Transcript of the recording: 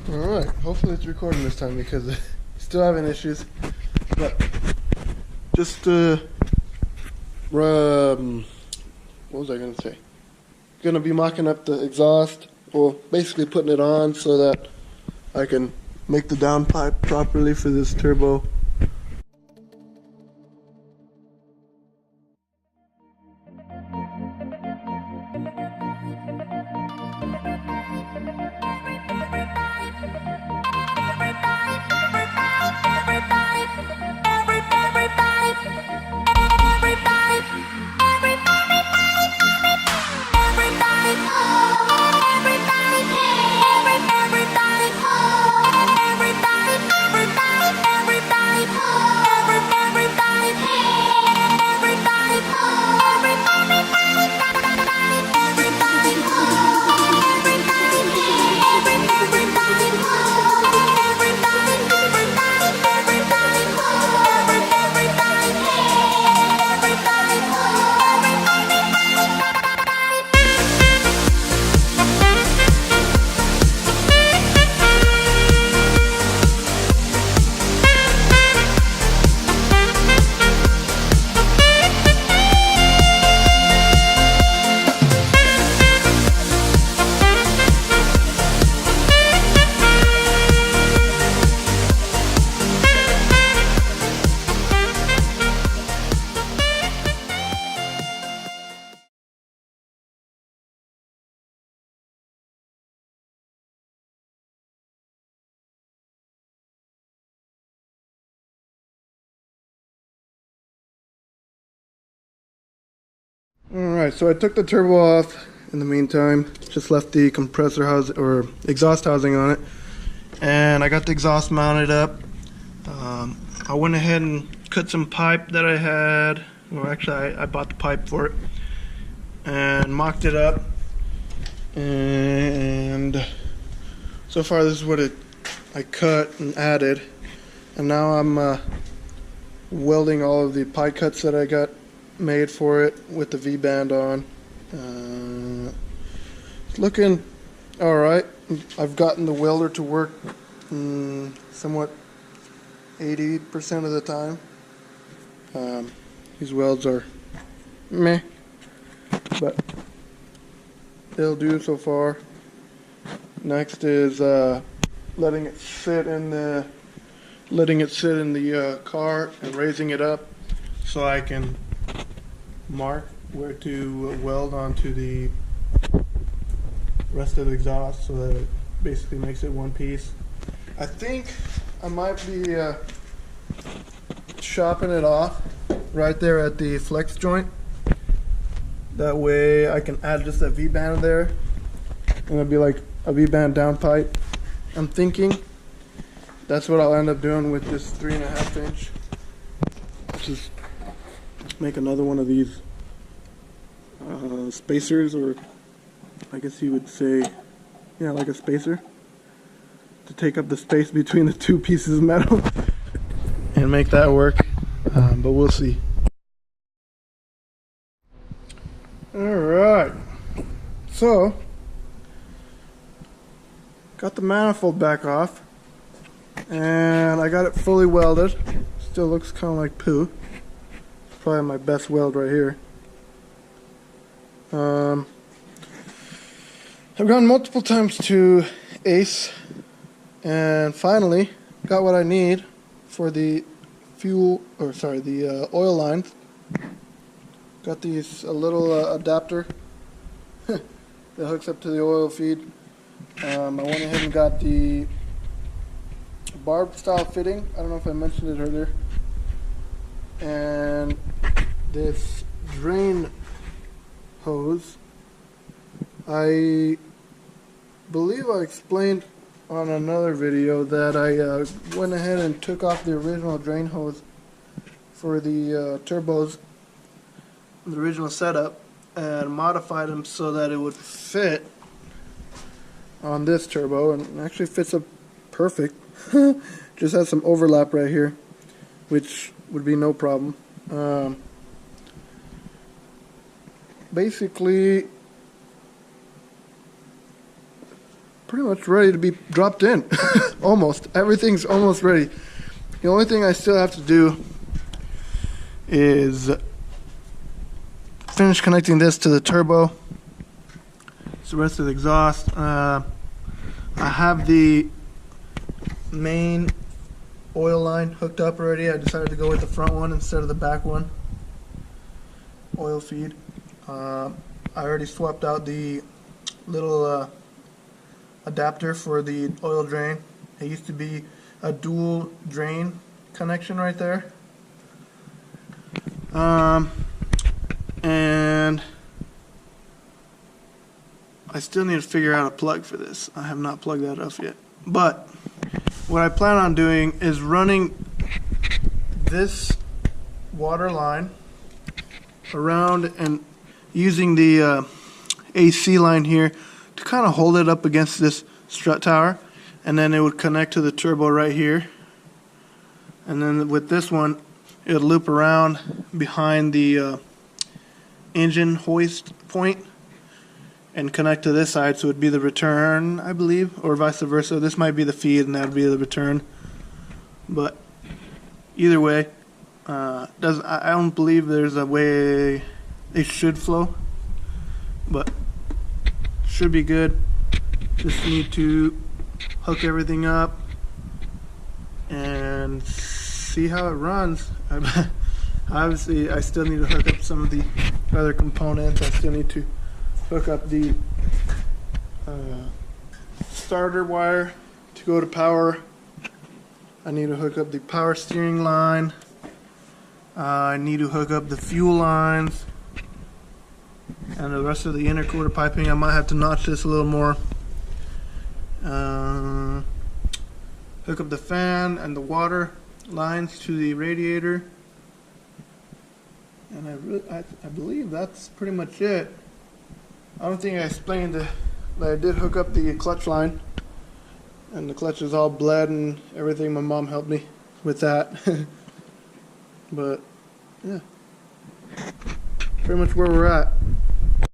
Alright, hopefully it's recording this time because still having issues. But just what was I gonna say? Gonna be mocking up the exhaust, well, basically putting it on so that I can make the downpipe properly for this turbo. Alright, so I took the turbo off in the meantime, just left the compressor house or exhaust housing on it, and I got the exhaust mounted up. I went ahead and cut some pipe that I had, well actually I bought the pipe for it, and mocked it up, and so far this is what I cut and added, and now I'm welding all of the pie cuts that I got made for it with the V-band on. It's looking alright. I've gotten the welder to work somewhat 80% of the time. These welds are meh, but they'll do so far. Next is letting it sit in the car and raising it up so I can mark where to weld onto the rest of the exhaust so that it basically makes it one piece. I think I might be chopping it off right there at the flex joint. That way I can add just a V-band there and it'll be like a V-band downpipe. I'm thinking that's what I'll end up doing with this 3.5 inch. Just make another one of these spacers, or I guess you would say, yeah, like a spacer to take up the space between the two pieces of metal and make that work, but we'll see. Alright, so got the manifold back off and I got it fully welded. Still looks kind of like poo. Probably my best weld right here. I've gone multiple times to Ace and finally got what I need for the oil lines. Got these a little adapter that hooks up to the oil feed. I went ahead and got the barb style fitting. I don't know if I mentioned it earlier. And this drain hose, I believe I explained on another video that I went ahead and took off the original drain hose for the turbos, the original setup, and modified them so that it would fit on this turbo, and it actually fits up perfect. Just has some overlap right here, which would be no problem. Basically pretty much ready to be dropped in. Almost. Everything's almost ready. The only thing I still have to do is finish connecting this to the turbo. It's the rest of the exhaust. I have the main oil line hooked up already. I decided to go with the front one instead of the back one. Oil feed. I already swapped out the little adapter for the oil drain. It used to be a dual drain connection right there. And I still need to figure out a plug for this. I have not plugged that up yet. But what I plan on doing is running this water line around and using the AC line here to kind of hold it up against this strut tower, and then it would connect to the turbo right here, and then with this one it would loop around behind the engine hoist point and connect to this side, so it would be the return, I believe, or vice versa. This might be the feed and that would be the return, but either way, I don't believe there's a way it should flow, but should be good. Just need to hook everything up and see how it runs. Obviously, I still need to hook up some of the other components. I still need to hook up the starter wire to go to power. I need to hook up the power steering line. I need to hook up the fuel lines and the rest of the intercooler piping. I might have to notch this a little more. Hook up the fan and the water lines to the radiator, and I believe that's pretty much it. I don't think I explained that I did hook up the clutch line, and the clutch is all bled and everything. My mom helped me with that. But yeah, pretty much where we're at.